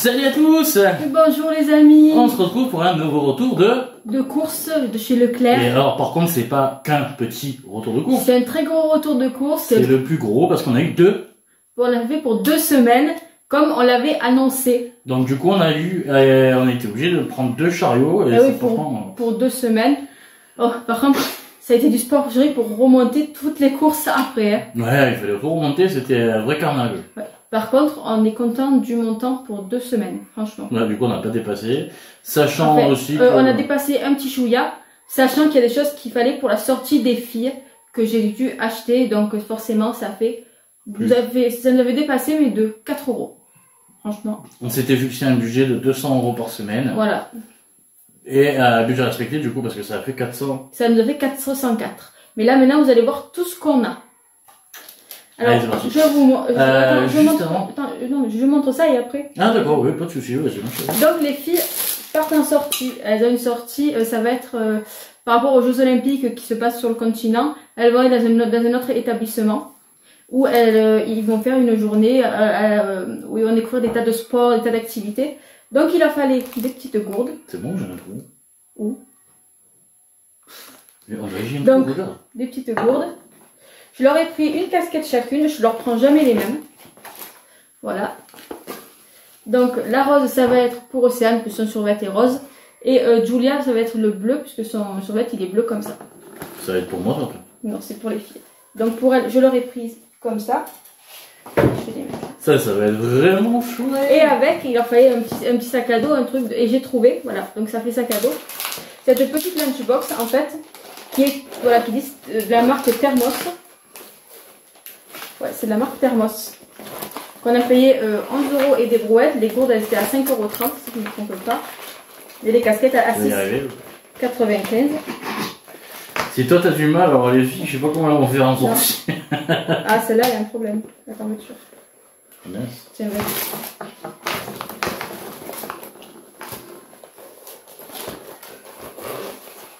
Salut à tous. Bonjour les amis. On se retrouve pour un nouveau retour de course de chez Leclerc. Et alors par contre c'est pas qu'un petit retour de course. C'est un très gros retour de course. C'est le plus gros parce qu'on a eu deux. On l'a fait pour 2 semaines comme on l'avait annoncé. Donc du coup on a été obligé de prendre 2 chariots. Et oui, pour 2 semaines. Oh, par contre ça a été du sport pour remonter toutes les courses après. Hein. Ouais, il fallait tout remonter, c'était un vrai carnage. Ouais. Par contre, on est content du montant pour 2 semaines, franchement. Ouais, du coup, on n'a pas dépassé. Sachant en fait, aussi que... on a dépassé un petit chouïa, sachant qu'il y a des choses qu'il fallait pour la sortie des filles que j'ai dû acheter. Donc, forcément, ça fait... ça nous avait dépassé, mais de 4 €. Franchement. On s'était fixé un budget de 200 € par semaine. Voilà. Et budget respecté, du coup, parce que ça a fait 400. Ça nous a fait 404. Mais là, maintenant, vous allez voir tout ce qu'on a. Alors, allez, je vous montre. Je montre ça et après. Ah d'accord, oui, pas de souci, vas-y. Donc les filles partent en sortie. Elles ont une sortie, ça va être par rapport aux Jeux Olympiques qui se passent sur le continent. Elles vont aller dans un autre établissement où ils vont faire une journée où ils vont découvrir des tas de sports, des tas d'activités. Donc il a fallu des petites gourdes. C'est bon, j'en ai trouvé. Où? Donc, des petites gourdes. Je leur ai pris une casquette chacune, je leur prends jamais les mêmes. Voilà. Donc la rose, ça va être pour Océane, puisque son survêt est rose. Et Julia, ça va être le bleu, puisque son survêt il est bleu comme ça. Ça va être pour moi, surtout. Non, c'est pour les filles. Donc pour elle, je leur ai prise comme ça. Ça va être vraiment chouette. Et avec, il leur fallait un petit sac à dos, un truc, et j'ai trouvé, voilà. Donc ça fait sac à dos. Cette petite lunchbox, en fait, qui est, voilà, qui dit de la marque Thermos. Ouais, c'est de la marque Thermos. Qu'on a payé 11 € et des brouettes. Les gourdes, elles étaient à 5,30 €, si je ne me trompe pas. Et les casquettes à 6,95 €. Si toi t'as du mal, alors les filles, je sais pas comment elles vont faire en sortie. Ah, celle-là, il y a un problème. La fermeture. Mince. Tiens, vas-y.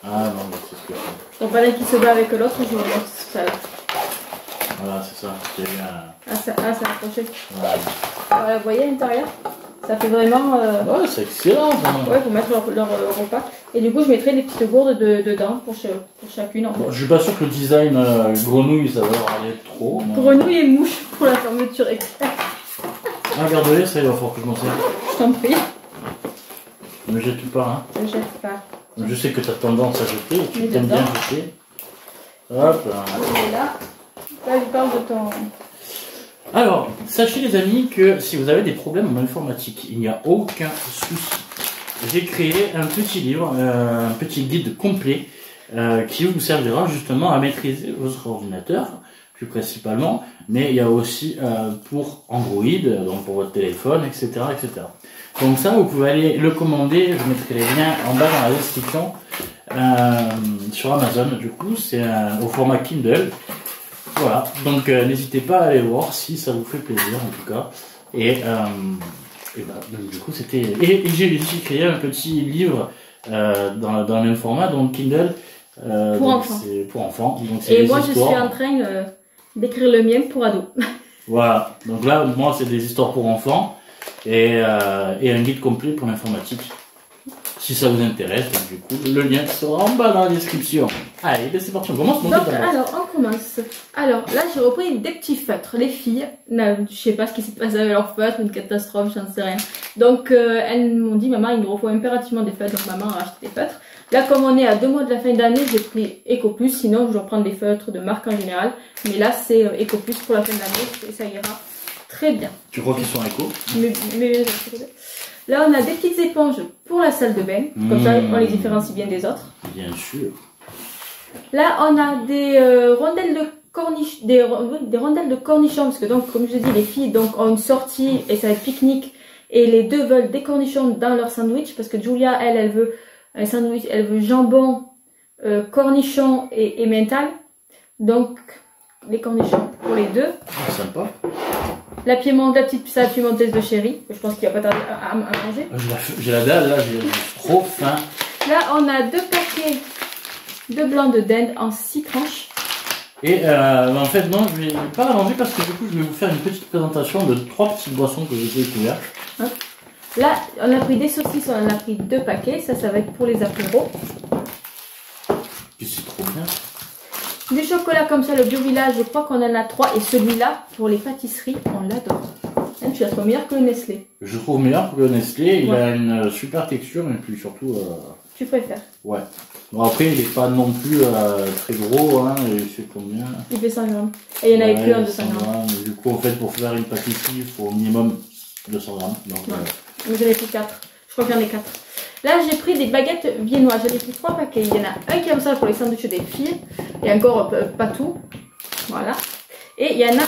Ah non, mais c'est ce que je fais. Donc, pendant qu'il se bat avec l'autre, je vous montre ça là. Voilà, c'est ça. Ah, ça a accroché. Voilà. Voilà, vous voyez à l'intérieur, ça fait vraiment... Ouais, c'est excellent. Ouais, pour mettre leur repas. Et du coup, je mettrai des petites gourdes dedans pour chacune. En fait. Bon, je suis pas sûr que le design grenouille, ça va aller trop. Grenouille et mouche pour la fermeture éclair. Ah, regarde-les, ça, il va falloir que je m'en serve. Je t'en prie. Ne jette pas, hein. Ne jette pas. Je sais que tu as tendance à jeter, et tu t'aimes bien jeter. Hop là. Là, je parle de ton... Alors, sachez les amis que si vous avez des problèmes en informatique, il n'y a aucun souci. J'ai créé un petit livre, un petit guide complet qui vous servira justement à maîtriser votre ordinateur, plus principalement, mais il y a aussi pour Android, donc pour votre téléphone, etc., etc. Donc ça, vous pouvez aller le commander, je mettrai les liens en bas dans la description, sur Amazon, du coup, c'est au format Kindle. Voilà, donc n'hésitez pas à aller voir si ça vous fait plaisir en tout cas. Et voilà, donc du coup c'était... Et j'ai aussi créé un petit livre dans le même format, donc Kindle. Pour enfants. C'est pour enfants. Donc et moi je suis en train d'écrire le mien pour ados. Voilà, donc là moi c'est des histoires pour enfants et un guide complet pour l'informatique. Si ça vous intéresse, donc du coup, le lien sera en bas dans la description. Allez, ben c'est parti, on commence. Donc, alors, on commence. Alors, là, j'ai repris des petits feutres. Les filles, je sais pas ce qui s'est passé avec leurs feutres, une catastrophe, j'en sais rien. Donc, elles m'ont dit, maman, il nous faut impérativement des feutres. Donc, maman a acheté des feutres. Là, comme on est à 2 mois de la fin d'année, j'ai pris EcoPlus. Sinon, je dois prendre des feutres de marque en général. Mais là, c'est EcoPlus pour la fin d'année et ça ira très bien. Tu crois qu'ils sont éco? Mais là, on a des petites éponges pour la salle de bain. Comme ça, on les différencie bien des autres. Bien sûr. Là, on a des rondelles de cornichons, des rondelles de cornichons, parce que donc, comme je dis, les filles donc ont une sortie et ça va être pique-nique, et les deux veulent des cornichons dans leur sandwich, parce que Julia, elle veut un sandwich, elle veut jambon, cornichon et mental. Donc, les cornichons pour les deux. Ah, sympa. La petite salade pimenteuse de chéri, je pense qu'il va pas tarder à manger. J'ai la dalle, là, j'ai trop faim. Là, on a 2 paquets de blanc de dinde en 6 tranches. Et en fait, non, je vais pas la manger parce que du coup, je vais vous faire une petite présentation de 3 petites boissons que j'ai découvertes. Hein? Là, on a pris des saucisses, on en a pris 2 paquets. Ça va être pour les apéros. Puis c'est trop bien. Du chocolat comme ça, le Bio Village, je crois qu'on en a 3. Et celui-là, pour les pâtisseries, on l'adore. Hein, tu la trouves meilleur que le Nestlé. Je trouve meilleur que le Nestlé. Il a une super texture, et puis surtout... Tu préfères? Ouais. Bon, après, il n'est pas non plus très gros. Hein, il fait combien? Il fait 100 grammes. Et il y en avait plus un de 100 grammes. Du coup, en fait, pour faire une pâtisserie, il faut au minimum 200 grammes. Donc, Mais j'en ai pris 4. Je crois qu'il y en a 4. Là, j'ai pris des baguettes viennoises. J'en ai pris 3 paquets. Il y en a un qui est comme ça pour les sandwichs des filles. Et encore pas tout. Voilà. Et il y en a.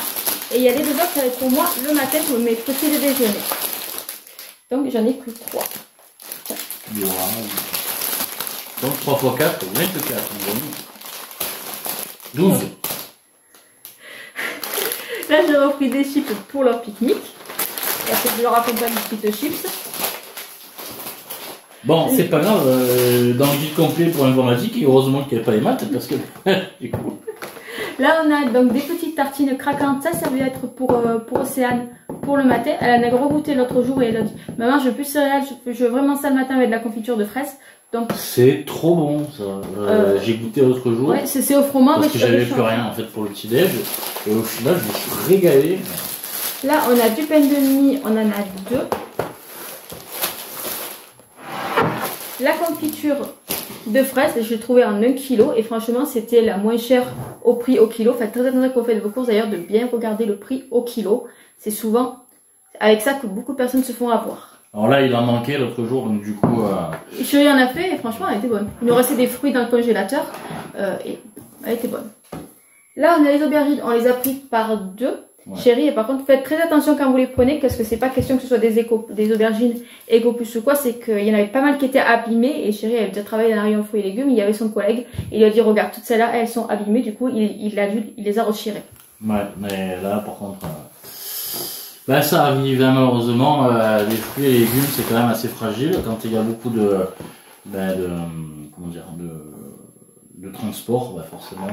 Et il y a les deux autres, ça va être pour moi le matin pour mes petits déjeuners. Donc j'en ai pris 3. wow. Donc 3 x 4, 24. 12. Là, j'ai repris des chips pour leur pique-nique. Et après, je leur accompagne des petites chips. Bon, c'est pas grave, dans le guide complet pour l'informatique, heureusement qu'il n'y a pas les maths, parce que c'est cool. Là, on a donc des petites tartines craquantes. Ça va être pour Océane, pour le matin. Elle en a regoûté l'autre jour et elle a dit « Maman, je veux plus céréales, je veux vraiment ça le matin avec de la confiture de fraises. » Donc c'est trop bon, ça. J'ai goûté l'autre jour. Ouais, c'est au froment. Parce que j'avais plus rien, en fait, pour le petit-déj. Et au final, je me suis régalé. Là, on a du pain de mie, on en a 2. La confiture de fraises, je l'ai trouvée en 1 kg et franchement, c'était la moins chère au prix au kilo. Faites très attention quand vous faites vos courses d'ailleurs de bien regarder le prix au kilo. C'est souvent avec ça que beaucoup de personnes se font avoir. Alors là, il en manquait l'autre jour, donc du coup... Chérie en a fait et franchement, elle était bonne. Il nous restait des fruits dans le congélateur et elle était bonne. Là, on a les aubergines, on les a pris par 2. Ouais. Chérie, et par contre, faites très attention quand vous les prenez, parce que c'est pas question que ce soit des aubergines éco plus ou quoi, c'est qu'il y en avait pas mal qui étaient abîmées, et chérie, elle avait déjà travaillé dans un rayon fruits et légumes, il y avait son collègue, il lui a dit, regarde, toutes celles-là, elles sont abîmées, du coup, il les a retirées. Ouais, mais là, par contre, bah, ça arrive, hein, malheureusement, les fruits et légumes, c'est quand même assez fragile, quand il y a beaucoup de transport, bah, forcément.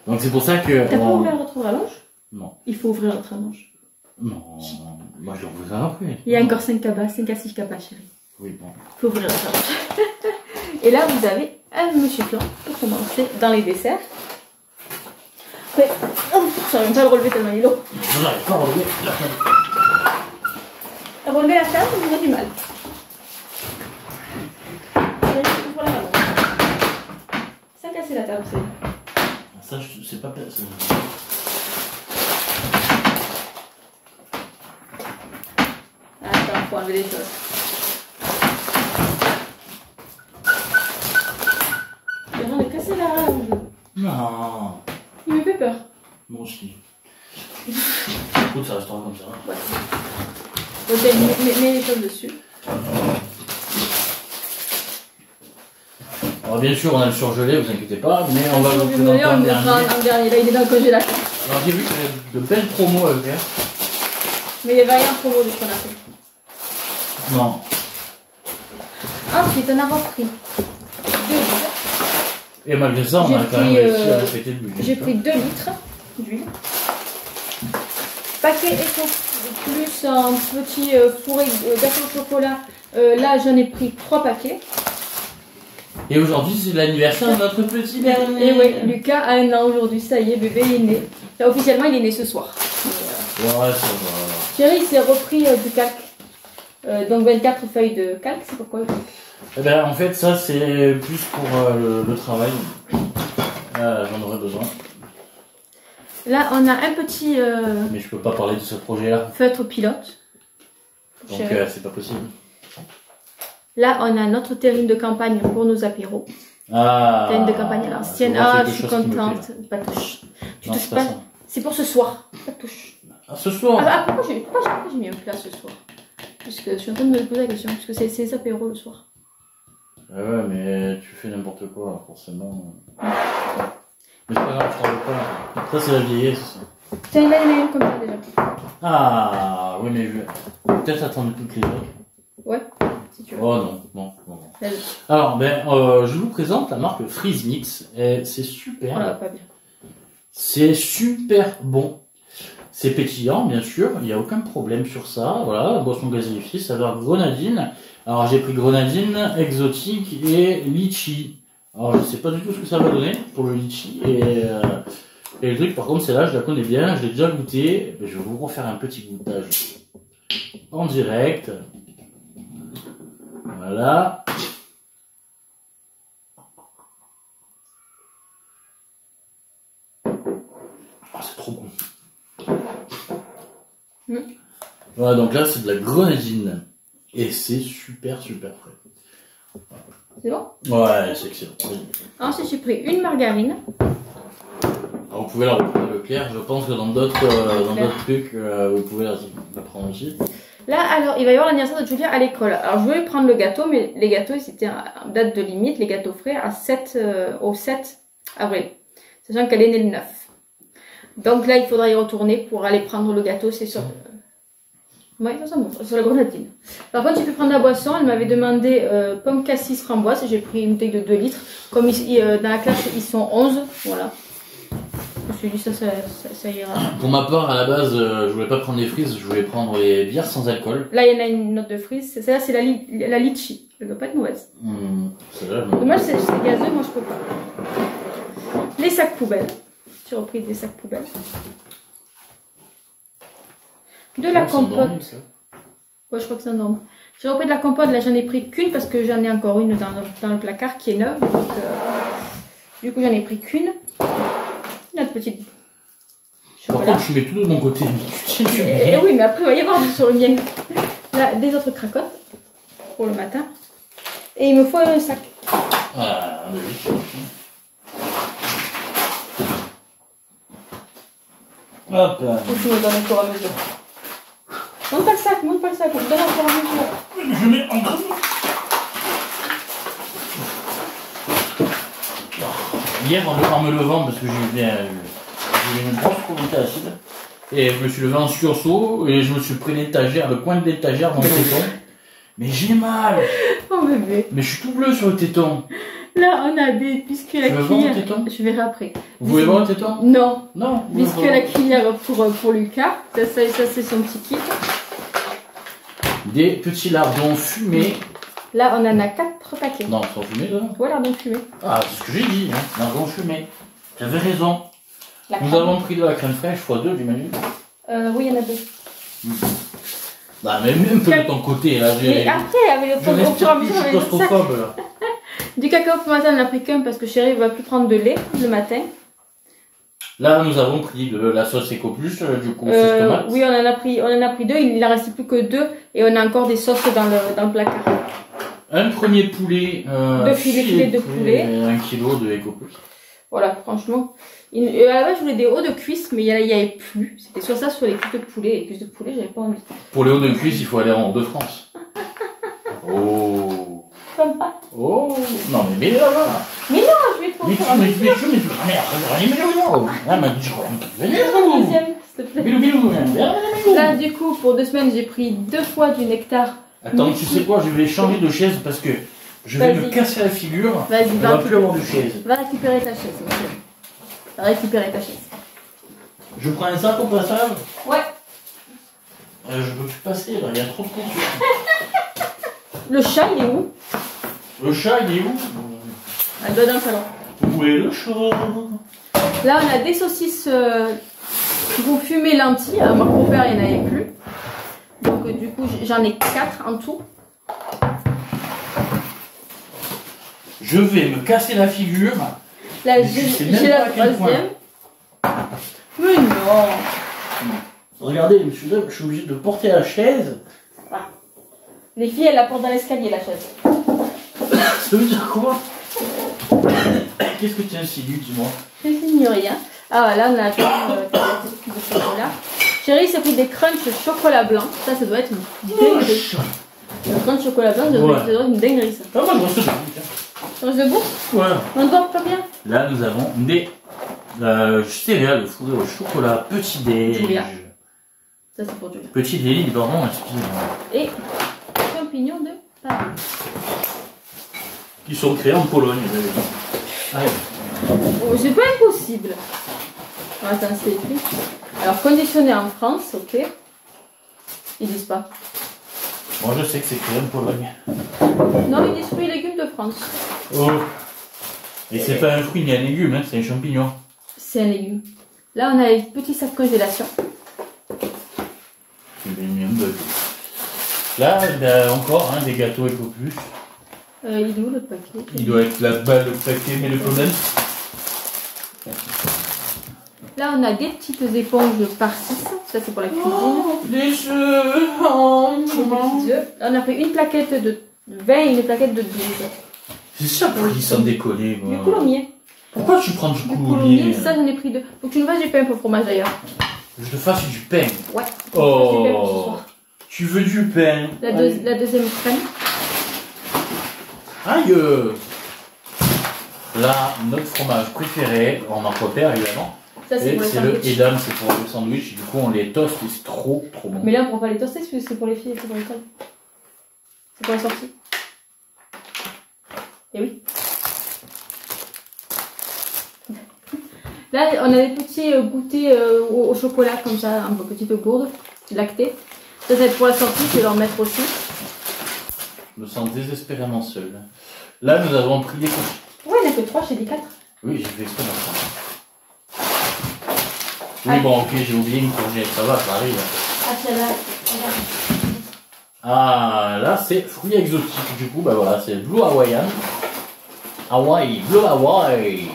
Donc c'est pour ça que... T'as pas ouvert notre rallonge? Non. Il faut ouvrir notre rallonge. Non, moi je l'ouvrirai après. Il y a encore 5 à 6 cabas, chérie. Oui, bon. Il faut ouvrir notre rallonge. Et là, vous avez un monsieur flan pour commencer dans les desserts. Après, ça va même pas le relever tellement il est lourd. Non, j'arrive pas à relever la table. Relever la table, vous avez du mal. Ça a cassé la table, c'est... Ça, c'est pas personne. Attends, faut enlever les choses. J'ai rien de casser la rallonge. Non. Il me fait peur. Moi aussi. Écoute, ça restera comme ça. Ouais. Donc, mets les choses dessus. Alors bien sûr, on a le surgelé, vous inquiétez pas, mais on va vous présenter en dernier. Là, il est dans le congélateur. Alors j'ai vu qu'il y avait de belles promos à faire. Mais il n'y avait rien de promo de ce qu'on a fait. Non. Ensuite, on a repris 2 litres. Et malgré ça, on a quand même réussi à respecter le budget. J'ai pris 2 litres d'huile. Paquet Eco Plus en petit fourré gâteau au chocolat. Là, j'en ai pris 3 paquets. Et aujourd'hui, c'est l'anniversaire de notre petit dernier. Et oui, Lucas a 1 an aujourd'hui, ça y est, bébé il est né. Là, officiellement, il est né ce soir. Ouais, ça va. Chérie, il s'est repris du calque. Donc 24 feuilles de calque, c'est pourquoi? Eh ben, en fait, ça, c'est plus pour le travail. J'en aurais besoin. Là, on a un petit... Mais je peux pas parler de ce projet-là. Feutre pilote. Donc, c'est pas possible. Là, on a notre terrine de campagne pour nos apéros. Ah. Terrine de campagne à l'ancienne. Ah, je suis contente. Pas de touche. Tu touches pas. C'est pour ce soir. Pas de touche. Ah, ce soir? Ah, pourquoi j'ai mis un plat ce soir? Parce que je suis en train de me poser la question. Parce que c'est les apéros le soir. Ouais, mais tu fais n'importe quoi, forcément. Mais c'est pas grave, je t'en veux pas. Ça, c'est la vieillesse. Tiens, là, il y en a une comme ça déjà. Ah, oui, mais je vais peut-être attendre toutes les autres. Ouais, si tu veux. Oh non. Alors, je vous présente la marque Freeze Mix. Et c'est super. Voilà, pas bien. C'est super bon. C'est pétillant, bien sûr, il n'y a aucun problème sur ça. Voilà, boisson gazéifiée, saveur grenadine. Alors j'ai pris grenadine, exotique et litchi. Alors je sais pas du tout ce que ça va donner pour le litchi. Et le truc, par contre, celle-là, je la connais bien, je l'ai déjà goûté. Je vais vous refaire un petit goûtage en direct. Voilà. Oh, c'est trop bon. Voilà, donc là, c'est de la grenadine. Et c'est super, super frais. C'est bon? Ouais, c'est excellent. Ensuite, j'ai pris une margarine. Alors, vous pouvez la reprendre le clair. Je pense que dans d'autres trucs, vous pouvez la prendre aussi. Là, alors, il va y avoir l'anniversaire de Julia à l'école. Alors, je voulais prendre le gâteau, mais les gâteaux, c'était en date de limite, les gâteaux frais, au 7 avril. Sachant qu'elle est née le 9. Donc là, il faudra y retourner pour aller prendre le gâteau, c'est sûr. Oui, ça montre, sur la grenadine. Par contre, j'ai pu prendre la boisson. Elle m'avait demandé pomme cassis framboise. J'ai pris une bouteille de 2 litres. Comme dans la classe, ils sont 11. Voilà. Je me suis dit, ça ira. Pour ma part, à la base, je voulais pas prendre les frises. Je voulais prendre les bières sans alcool. Là, il y en a une autre de frises. Celle-là, c'est la litchi. Elle doit pas être mauvaise. Dommage, c'est gazeux. Moi, je peux pas. Les sacs poubelles. J'ai repris des sacs poubelles. De la compote. Ouais, je crois que c'est un norme. J'ai repris de la compote, là j'en ai pris qu'une parce que j'en ai encore une dans le placard qui est neuve. Donc, du coup, j'en ai pris qu'une. Notre petite chocolat. Par contre, je mets tout de mon côté. Et oui, mais après, il va y avoir sur le mien. Là, des autres cracottes pour le matin. Et il me faut un sac. Ah, oui. Hop. Et tu me donnes au fur et à mesure. Monte pas le sac, monte pas le sac, on te donne au fur et à mesure. Je mets en gros. Hier, en me levant, parce que j'ai eu une grosse remontée acide, et je me suis levé en sursaut, et je me suis pris l'étagère, le coin de l'étagère dans le téton. Mais j'ai mal. Oh bébé. Mais je suis tout bleu sur le téton. Là, on a des biscuits à la cuillère. Tu veux voir le téton? Je verrai après. Vous voulez voir le téton? Non. Non. Biscuits à la cuillère pour Lucas. Ça c'est son petit kit. Des petits lardons fumés. Là, on en a 4 paquets. Non, sans fumer, là. Ouais, lardons fumés. Ah, c'est ce que j'ai dit, hein. Lardons fumés. J'avais raison. La Nous crème. avons pris de la crème fraîche x2, j'imagine. Oui, il y en a 2. Bah, mais même peu de ton côté, là. Mais après, avec le fur et à mesure, je suis avec le sac. claustrophobe, là. Du cacao pour matin, on n'a pris qu'un parce que chérie ne va plus prendre de lait le matin. Là, nous avons pris de la sauce Eco Plus, du coup, sauce tomate. Oui, on en a pris 2. Il n'en reste plus que 2 et on a encore des sauces dans le placard. Un premier poulet. 2 filets de poulet. Et 1 kilo de Eco Plus. Voilà, franchement. À la base, je voulais des hauts de cuisse, mais il n'y avait plus. C'était soit ça, soit les cuisses de poulet. Les cuisses de poulet, j'avais pas envie. Pour les hauts de cuisse, il faut aller en Hauts-de-France. Oh. Comme pas. Oh. Non, mais là, là. Mais non, je vais trop faire un deuxième, s'il te plaît. Là, du coup, pour 2 semaines, j'ai pris 2 fois du nectar. Attends, tu sais quoi, je vais changer de chaise parce que je vais me casser la figure. Vas-y, on va plus avoir de chaise. Va récupérer ta chaise. Va récupérer ta chaise. Je prends un sac au passage. Ouais. Je peux plus passer là, il y a trop de couture. Le chat, il est où? Le chat, il est où? Elle doit dans le salon. Où est le chat? Là, on a des saucisses goût fumé lentilles. Alors, mon beau-père, il n'y en avait plus. Donc, du coup, j'en ai 4 en tout. Je vais me casser la figure. Là, j'ai la 3e. Mais non. Regardez, je suis obligé de porter la chaise. Ah. Les filles, elles la portent dans l'escalier, la chaise. Ça veut dire quoi? Qu'est-ce que tu insinues, dis-moi? Je n'insinue rien. Ah, là, on a de chocolat. Chérie, ça fait des crunchs chocolat blanc. Ça doit être une dinguerie. Le crunch chocolat blanc, ça doit être une dinguerie, ça. Ah, moi, je reste debout. Tu restes debout? Ouais. On ne dort pas bien? Là, nous avons des céréales fourrées au chocolat petit déj. Julia. Ça, c'est pour Julia. Petit déj, pardon, excusez-moi. Et champignons de Paris. Qui sont créés en Pologne. Oh, c'est pas impossible. Attends, c'est écrit. Alors, conditionné en France, ok. Ils disent pas. Moi, je sais que c'est créé en Pologne. Non, ils disent fruits et légumes de France. Oh. Et c'est pas un fruit ni un légume, hein, c'est un champignon. C'est un légume. Là, on a les petits sacs congélation. Là, ben, encore hein, des gâteaux Eco+. Il est où le paquet? Il doit être là-bas le paquet, mais le problème. Là, on a des petites éponges par 6. Ça, c'est pour la cuisine. Oh, des œufs. Oh, Des petits œufs. Là, on a pris une plaquette de 20 et une plaquette de 12. c'est ça pour qu'ils sont décollés. Du coulommiers. Pourquoi tu prends du Du coulommier? coulommiers, ça, j'en ai pris 2. Faut que tu nous fasses du pain pour le fromage d'ailleurs. Je te fasse du pain. Ouais. Faut que tu fasses du pain pour ce Oh, soir. tu veux du pain? La deuxième crème. Aïe. Là, notre fromage préféré, on en repère évidemment. Ça, c'est Et pour le c'est le sandwich. Edam, c'est pour le sandwich. Du coup, on les toste et c'est trop bon. Mais là, on ne pourra pas les toaster parce que c'est pour les filles et c'est pour l'école. C'est pour la sortie. Et oui. Là, on a des petits goûters au chocolat comme ça, en petites gourdes lactées. Ça, c'est pour la sortie, je vais leur mettre aussi. Je me sens désespérément seul. Là, nous avons pris des courgettes. Ouais, il n'y en a que 3 chez Decathlon. Oui, j'ai fait exprès d'en prendre. Oui, bon, ok, j'ai oublié une courgette, ça va, ça arrive. Ah, celle-là. Ah, là, c'est fruits exotiques. Du coup, bah voilà, c'est Blue Hawaiian. Hawaii, Blue Hawaii.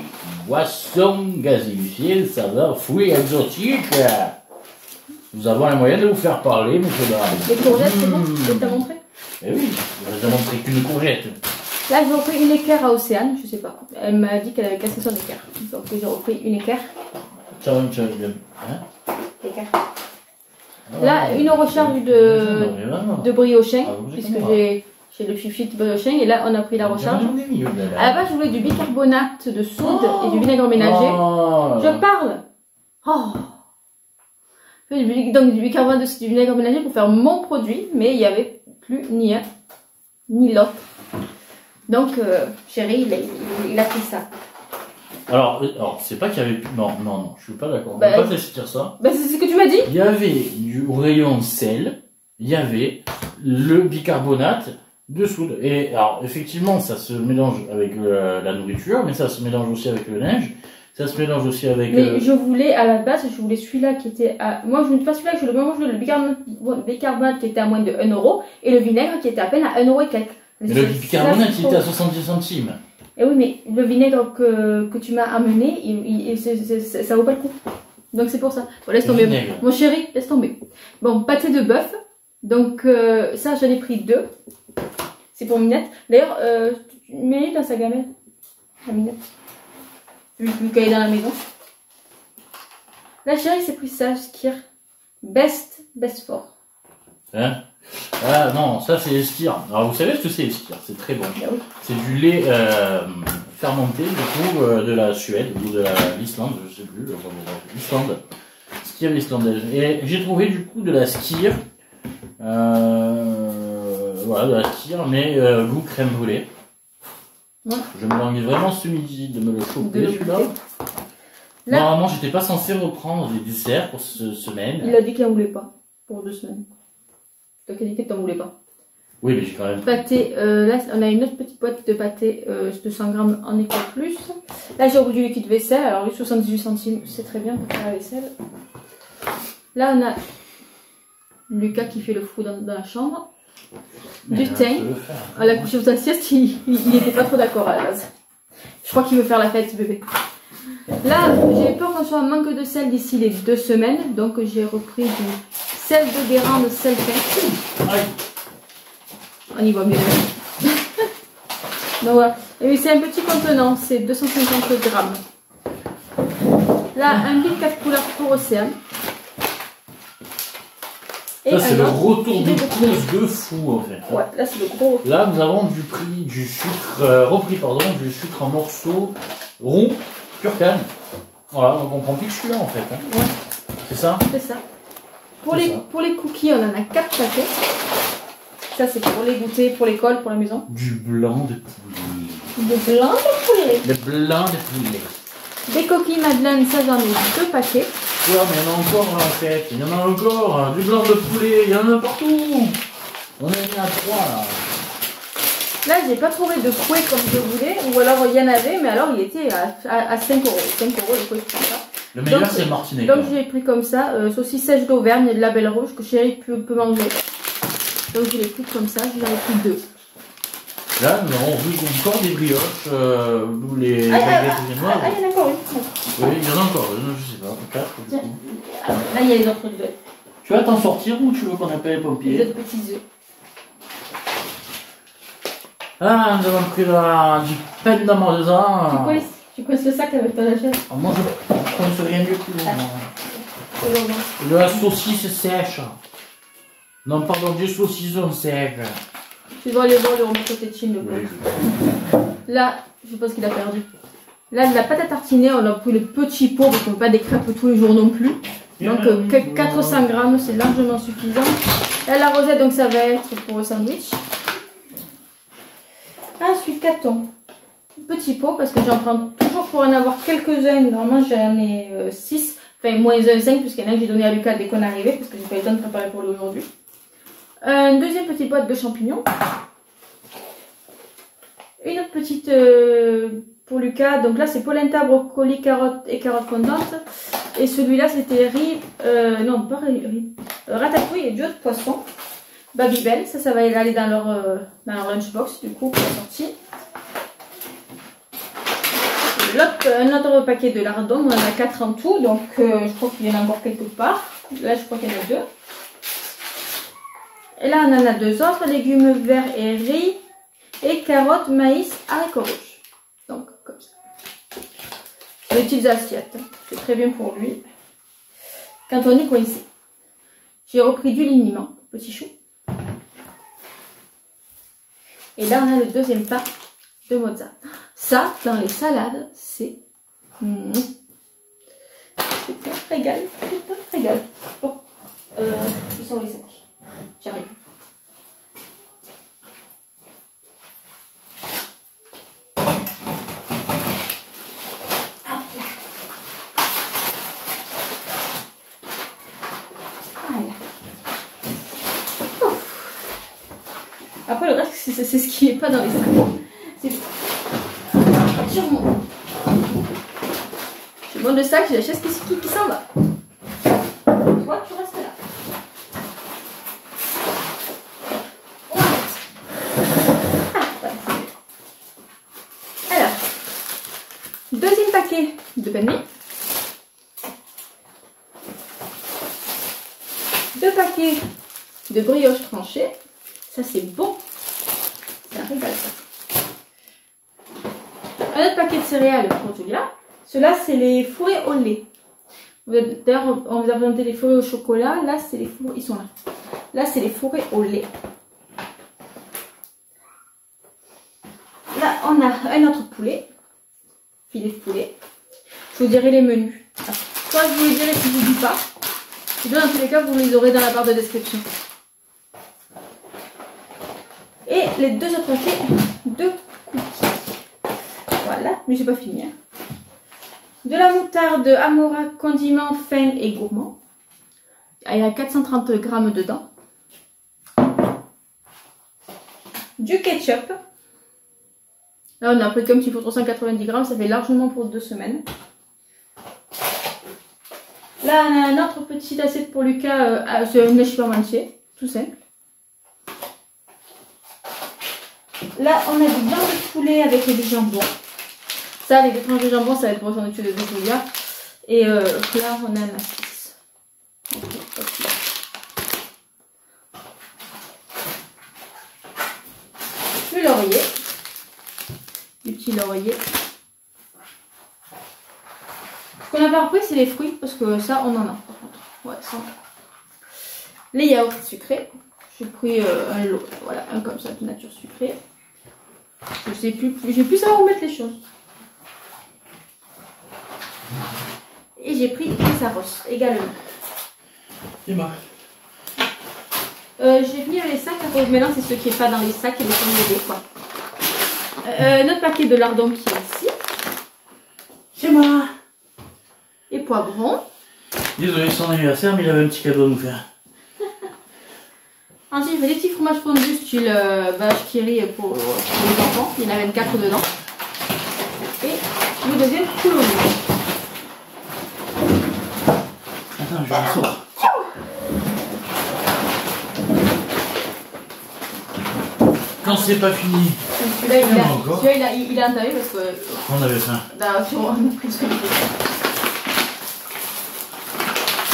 Boisson gazéifiée, saveur fruits exotiques. Nous avons les moyens de vous faire parler, monsieur Barry. Les courgettes, c'est bon? Je t'ai montré? Eh oui, je vous ai montré qu'une courgette. Là, j'ai repris une équerre à Océane, je sais pas. Elle m'a dit qu'elle avait cassé son équerre. Donc, j'ai repris une équerre. Hein? Équerre. Là, une recharge de briochin, Ah, vous puisque écoutez j'ai le fifi de briochin, et là, on a pris la recharge. À la base, je voulais du bicarbonate de soude et du vinaigre ménager. Oh. Je parle! Oh! Donc, du bicarbonate de soude, du vinaigre ménager pour faire mon produit, mais il n'y avait plus ni un, ni l'autre. Donc, chéri, il a pris ça. Alors c'est pas qu'il y avait plus. Non, je suis pas d'accord. On Bah, va pas te laisser dire ça. Bah, c'est ce que tu m'as dit! Il y avait du rayon sel, il y avait le bicarbonate de soude. Et alors, effectivement, ça se mélange avec la nourriture, mais ça se mélange aussi avec le linge. Ça se mélange aussi avec. Mais je voulais, à la base, je voulais celui-là qui était à. Moi, je ne voulais pas celui-là, je voulais le bicarbonate qui était à moins de 1 euro et le vinaigre qui était à peine à 1 euro et quelques. Mais le bicarbonate, il était à 70 centimes. Et oui, mais le vinaigre que tu m'as amené, ça vaut pas le coup. Donc c'est pour ça. Bon, laisse tomber. Vinaigre. Mon chéri, laisse tomber. Bon, pâté de bœuf. Donc ça, j'en ai pris 2. C'est pour Minette. D'ailleurs, mets-le dans sa gamelle. La Minette. Vu qu'elle est dans la maison. La chérie s'est pris ça, Skir. Best fort. Hein? Ah non, ça c'est Esquire. Alors vous savez ce que c'est Esquire? C'est très bon. Ah oui. C'est du lait fermenté du coup de la Suède ou de l'Islande, je sais plus. L'Islande. Skir islandaise. Et j'ai trouvé du coup de la Skir. Voilà, de la Skir, mais goût crème brûlée. Ouais. Je me languis vraiment ce midi de me le choper celui-là. Là, Normalement, j'étais pas censé reprendre des desserts pour cette semaine. il a dit qu'il n'en voulait pas pour 2 semaines. Donc il a dit que tu n'en voulais pas. Oui, mais j'ai quand même. Pâté, là on a une autre petite boîte de pâté de 100 grammes en Eco+. Là j'ai repris du liquide vaisselle, alors lui 78 centimes, c'est très bien pour faire la vaisselle. Là on a Lucas qui fait le fou dans la chambre. Du thym. À la couche de sa sieste, il n'était pas trop d'accord à la base. Je crois qu'il veut faire la fête, bébé. Là, j'ai peur qu'on soit en manque de sel d'ici les 2 semaines, donc j'ai repris du sel de Guérande, sel fin. On y voit mieux. Donc voilà. Et c'est un petit contenant, c'est 250 grammes. Là, un bic 4 couleurs pour Océane. Et ça, c'est le alors, retour de course de fou en fait. Ouais, là, c'est le gros. Là, nous avons du sucre, du sucre en morceaux rond, pur canne. Voilà, donc on prend plus que celui-là en fait. Hein. Ouais. C'est ça? C'est ça. Pour les cookies, on en a 4 paquets. Ça, c'est pour les goûter, pour l'école, pour la maison. Du blanc de poulet. Du blanc de poulet. Le blanc de poulet. Des coquilles madeleine, ça j'en ai 2 paquets. Ouais, mais il y en a encore en fait. Il y en a encore. Du blanc de poulet, il y en a partout. On est mis à 3 là. Là, j'ai pas trouvé de fouet comme je voulais. Ou alors il y en avait, mais alors il était à 5 euros. 5 euros le fouet, je prends ça. Le meilleur c'est le martinet. Donc j'ai pris comme ça, saucisse sèche d'Auvergne et de la Belle Rouge que Chérie peut manger. Donc je l'ai pris comme ça, j'en ai pris 2. Là nous avons vu encore des brioches, ou les baguettes viennoises. Ah, il y en a encore une. Oui, il y en a encore une, je sais pas, 4. Là il y a les autres œufs. Tu vas t'en sortir ou tu veux qu'on appelle les pompiers? Les autres petits œufs. Ah, nous avons pris du pain d'amazon. Tu coinces le sac avec ton lâchette. Moi je ne sais rien du tout. De la saucisse sèche. Non, pardon, du saucisson sec. Tu dois aller voir le remettre côté de Chine, le Oui. Là, je pense qu'il a perdu. Là, de la pâte à tartiner, on a pris le petit pot parce qu'on ne peut pas des crêpes tous les jours non plus. Donc 400 grammes, c'est largement suffisant. Là, la rosette, donc ça va être pour le sandwich. Ensuite, carton. Petit pot parce que j'en prends toujours pour en avoir quelques-uns. Normalement, j'en ai 6. Enfin, moins 1, 5, puisqu'il y en a que j'ai donné à Lucas dès qu'on est arrivé, parce que j'ai pas eu le temps de préparer pour lui aujourd'hui. Une deuxième petite boîte de champignons. Une autre petite pour Lucas. Donc là, c'est polenta, brocoli, carottes et carottes fondantes. Et celui-là, c'était riz. Non, pas riz. Ratatouille et duo de poisson. Babybel. Ça va aller dans leur lunchbox, du coup, pour la sortie. Un autre paquet de lardons, on en a 4 en tout, donc je crois qu'il y en a encore quelque part. Là, je crois qu'il y en a 2. Et là, on en a 2 autres, légumes verts et riz, et carottes, maïs, haricots rouges. Donc, comme ça. Des petites assiettes, c'est très bien pour lui. Quand on est coincé. J'ai repris du liniment, petit chou. Et là, on a le deuxième pain de mozza. Ça, dans les salades, c'est un régal. C'est un régal. Bon, ils sont les sacs. J'arrive. Voilà. Après, le reste, c'est ce qui n'est pas dans les sacs. C'est sur mon. Je monte le sac, j'ai la chaise qui s'en va. Toi, tu restes là. Alors, deuxième paquet de pain de mie. 2 paquets de brioche tranchée. Ça, c'est bon. C'est un régal, ça. Un autre paquet de céréales pour Julia. Ceux-là, c'est les fourrés au lait. D'ailleurs, on vous a présenté les fourrés au chocolat. Là, c'est les fourrés. Ils sont là. Là, c'est les fourrés au lait. Là, on a un autre poulet. Filet de poulet. Je vous dirai les menus. Soit je vous les dirai si je vous dis pas. Sinon, dans tous les cas, vous les aurez dans la barre de description. Et les 2 autres paquets de cookies. Voilà, mais j'ai pas fini. Hein. De la moutarde Amora, condiment fin et gourmand. Il y a 430 grammes dedans. Du ketchup. Là, on a pris comme s'il faut 390 grammes, ça fait largement pour 2 semaines. Là, on a un autre petit assiette pour Lucas, c'est un échipementier, tout simple. Là, on a du blanc de poulet avec du jambon. Ça, les 2 tranches de jambon, ça va être pour son étude de Julia. Et là, on a un massis. Le laurier. Du petit laurier. Ce qu'on a pas repris, c'est les fruits, parce que ça, on en a. Par contre. Ouais, ça. Les yaourts sucrés. J'ai pris un lot, voilà, un comme ça de nature sucrée. Je sais plus, j'ai plus à où mettre les choses. Et j'ai pris des arros également. Et moi. J'ai fini les sacs, maintenant c'est ce qui n'est pas dans les sacs et les pommes des fois. Notre paquet de lardons qui est ici. C'est moi. poivron. Désolé, c'est son anniversaire, mais il avait un petit cadeau à nous faire. Ensuite, j'ai fait des petits fromages fondus style vache qui rit pour les enfants. Il y en avait 4 dedans. Et le deuxième coulonneau. Attends, je le sors. Quand c'est pas fini. Celui-là, il a entamé parce que. On avait faim. On a pris celui-là.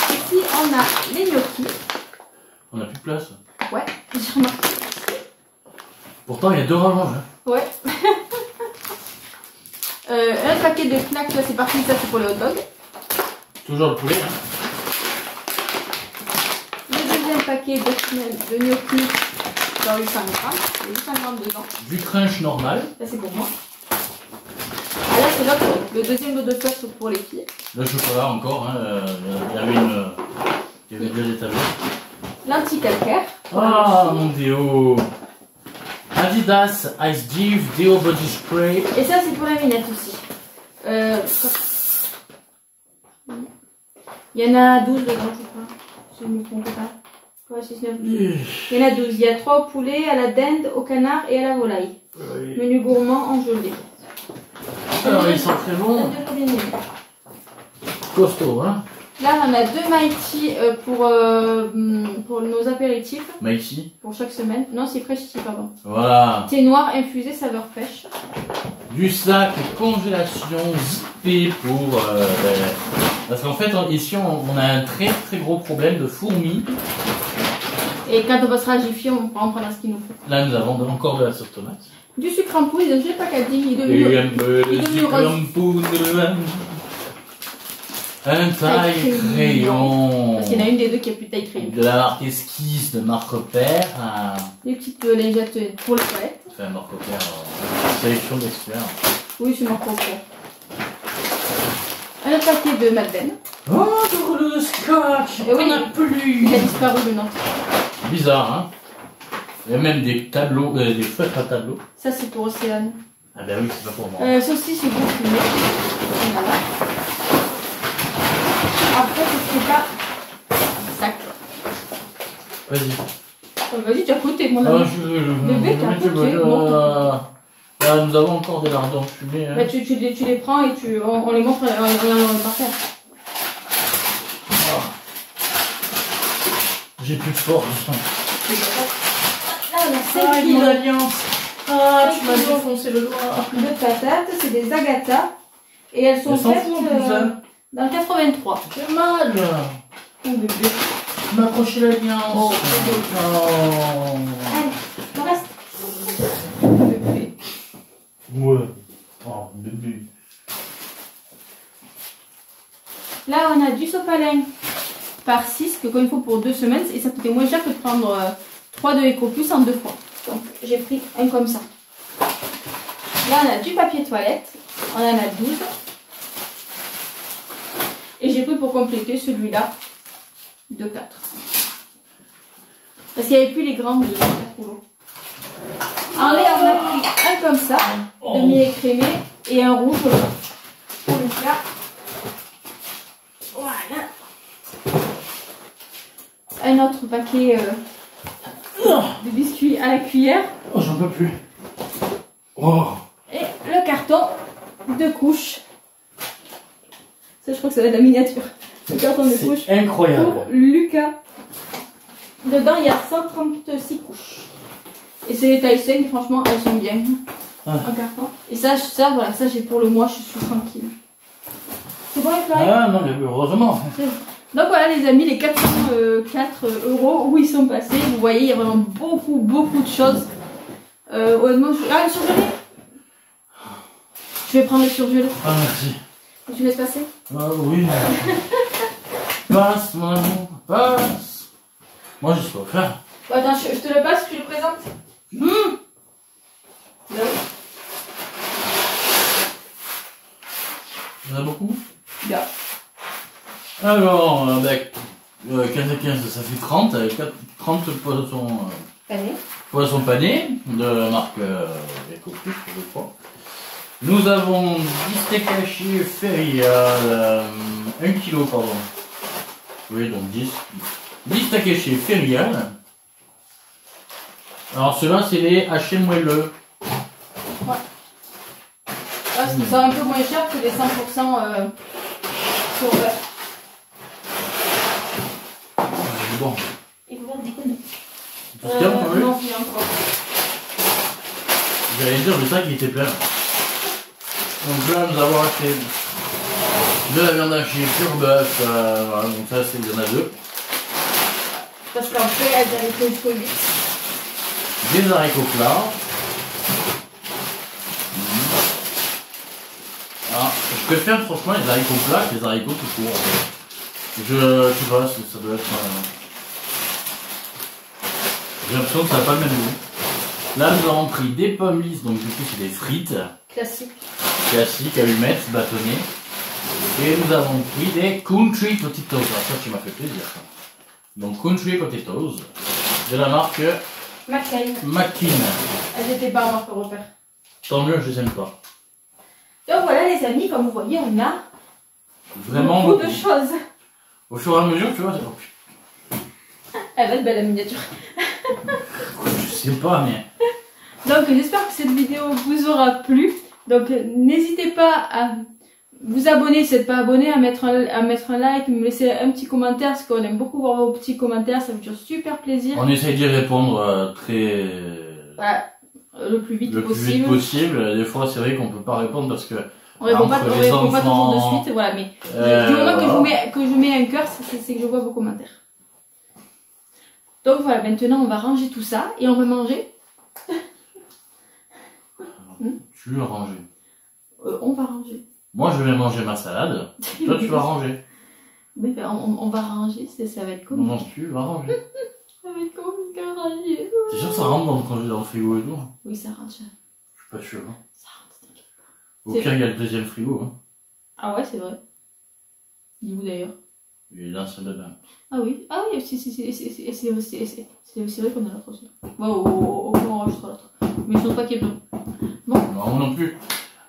Ici, on a les gnocchis. On a plus de place. Ouais, j'ai remarqué. Pourtant, il y a 2 rallonges. Hein. Ouais. Un paquet de knacks, là c'est parti, ça c'est pour les hot dogs. Toujours le poulet. Hein. Le deuxième paquet de gnocchis dans 800 grammes. Il y a 800 grammes dedans. Du crunch normal. Ça c'est pour moi. Ah là c'est l'autre, le deuxième lot de sauce pour les filles. Le chocolat encore. Hein. Il y avait déjà des tablettes. L'anti-calcaire. Ah mon déo. Adidas Ice Div Deo Body Spray. Et ça c'est pour la minette aussi. Il y en a 12 dedans, je crois. Si je ne me trompe pas. Ouais, 6, 9, 12. Il y en a 12. Il y a 3 au poulet, à la dinde, au canard et à la volaille. Oui. Menu gourmand en gelée. Alors ils sont très bons. Costaud, hein. Là, on a 2 Mighty pour nos apéritifs. Mighty. Pour chaque semaine. Non, c'est Fresh Tea, pardon. Voilà. Thé noir infusé saveur pêche. Du sac congélation zippé pour... parce qu'en fait, ici, on a un très très gros problème de fourmis. Et quand on passera à Jiffy, on pourra en prendre ce qu'il nous faut. Là, nous avons encore de la sauce tomate. Du sucre en poudre, je ne sais pas qu'à dire. Il est devenu, un peu de sucre en poudre. Un taille crayon. Parce qu'il y en a une des deux qui a plus de taille crayon. De la marque Esquisse, de Marc Repère. Des petites lingettes pour les toilettes. C'est Marc Repère, sélection d'experts. Oui, c'est Marc Repère. Un autre paquet de Madeleine. Oh, le scotch. Et oui, on n'a plus. Il a disparu maintenant. Bizarre, hein. Il y a même des tableaux, des feutres à tableaux. Ça, c'est pour Océane. Ah ben oui, c'est pas pour moi. Saucisse et goût fumé. Voilà. Après, je sais pas. Sac. Vas-y. Vas-y, tu as côté, mon ami. Bébé, tu as côté. Là, nous avons encore des lardons fumés. Hein. Bah, tu les prends et on les montre par terre. Oh. J'ai plus de force. Là, on a 5 kilos. Mon alliance. Ah, tu m'as défoncé le doigt. De patates, c'est des Agatha. Et elles sont faites dans le 83. C'est mal. Oh bébé. Tu m'as accroché l'alliance. Oh. Allez, le reste. Bébé. Ouais. Oh, bébé. Là, on a du sopalin par 6, que comme il faut pour 2 semaines. Et ça coûtait moins cher que de prendre 3 de EcoPlus en 2 fois. Donc, j'ai pris un comme ça. Là, on a du papier toilette. On en a 12. Et j'ai pris pour compléter celui-là de 4. Parce qu'il n'y avait plus les grands de 4 rouleaux. En lait, on a pris un comme ça, demi-écrémé, et un rouge pour le plat. Voilà. Un autre paquet de biscuits à la cuillère. Oh, j'en peux plus. Oh. Et le carton de couches. Ça, je crois que ça va être la miniature. Le carton de couches. Incroyable. Pour Lucas. Dedans, il y a 136 couches. Et c'est les tailles 5, franchement, elles sont bien. En carton. Et ça, voilà, ça j'ai pour le mois, je suis tranquille. C'est bon, les fleurs? Ah non, mais heureusement. Donc voilà, les amis, les 404 € où ils sont passés. Vous voyez, il y a vraiment beaucoup de choses. Honnêtement, une surgelée. Je vais prendre le surgelé. Ah, merci. Tu laisses passer? Ah oui. Passe, mon amour, passe. Moi, je sais pas faire. Bon, attends, je te le passe, tu le présentes. Là. Il y en a beaucoup? Là. Alors, avec 15 et 15, ça fait 30. Avec 30 poissons Panés. poissons panés de la marque EcoPlus, je crois. Nous avons 10 steaks hachés Ferial, 1 kg pardon. Oui, donc 10 steaks hachés Ferial. Alors ceux-là, c'est les hachés moelleux. Ouais. Parce qu'ils sont un peu moins chers que les 100% sur Bon. Il faut déconner. Tout ce qu'il y a, Non, il y a encore. J'allais dire, le sac il était plein. Donc là, nous avons acheté de la viande hachée pure bœuf. Voilà, donc ça, il y en a 2. Parce qu'après, elles arrivent jusqu'au 8. Des haricots plats. Alors, je préfère franchement les haricots plats que les haricots tout court. Je sais pas, ça doit être... J'ai l'impression que ça n'a pas le même goût. Là, nous avons pris des pommes lisses, donc du coup, c'est des frites. Classique. Classiques, allumettes, bâtonnées. Et nous avons pris des country potatoes. Alors ça, tu m'as fait plaisir. Donc, country potatoes de la marque McCain. Elles n'étaient pas en marque repère. Tant mieux, je les aime pas. Donc voilà les amis, comme vous voyez, on a Vraiment beaucoup de choses. Au fur et à mesure, tu vois, Elle va être belle la miniature. je sais pas, mais... Donc j'espère que cette vidéo vous aura plu. Donc n'hésitez pas à vous abonner si vous n'êtes pas abonné, à mettre un like, me laisser un petit commentaire parce qu'on aime beaucoup voir vos petits commentaires, ça me fait super plaisir. On essaye d'y répondre très... Voilà, le plus vite possible. Des fois, c'est vrai qu'on peut pas répondre parce que... On répond pas toujours de suite, voilà, mais du moment que je mets un cœur, c'est que je vois vos commentaires. Donc voilà, maintenant on va ranger tout ça et on va manger. Tu veux ranger. On va ranger. Moi, je vais manger ma salade. Toi, tu vas ranger. Mais ben, on va ranger, ça va être comique. Non, tu vas ranger. Ça va être comique à ranger. T'es sûr que ça rentre dans le frigo et tout? Oui, ça rentre. Je suis pas sûr. Hein. Ça rentre, t'inquiète pas. Au pire, il y a le deuxième frigo. Hein. Ah ouais, c'est vrai. Il est où d'ailleurs? Il est dans la salle de bain. Ah oui, c'est vrai qu'on a l'autre aussi. Bon, on enregistre l'autre. Mais je pense pas qu'il y ait besoin. Bon. Non, moi non plus.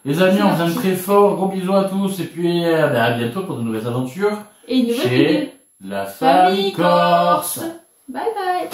Les amis, on vous aime très fort. Gros bisous à tous. Et puis, à bientôt pour de nouvelles aventures. Et une nouvelle vidéo. La famille Corse. Bye bye.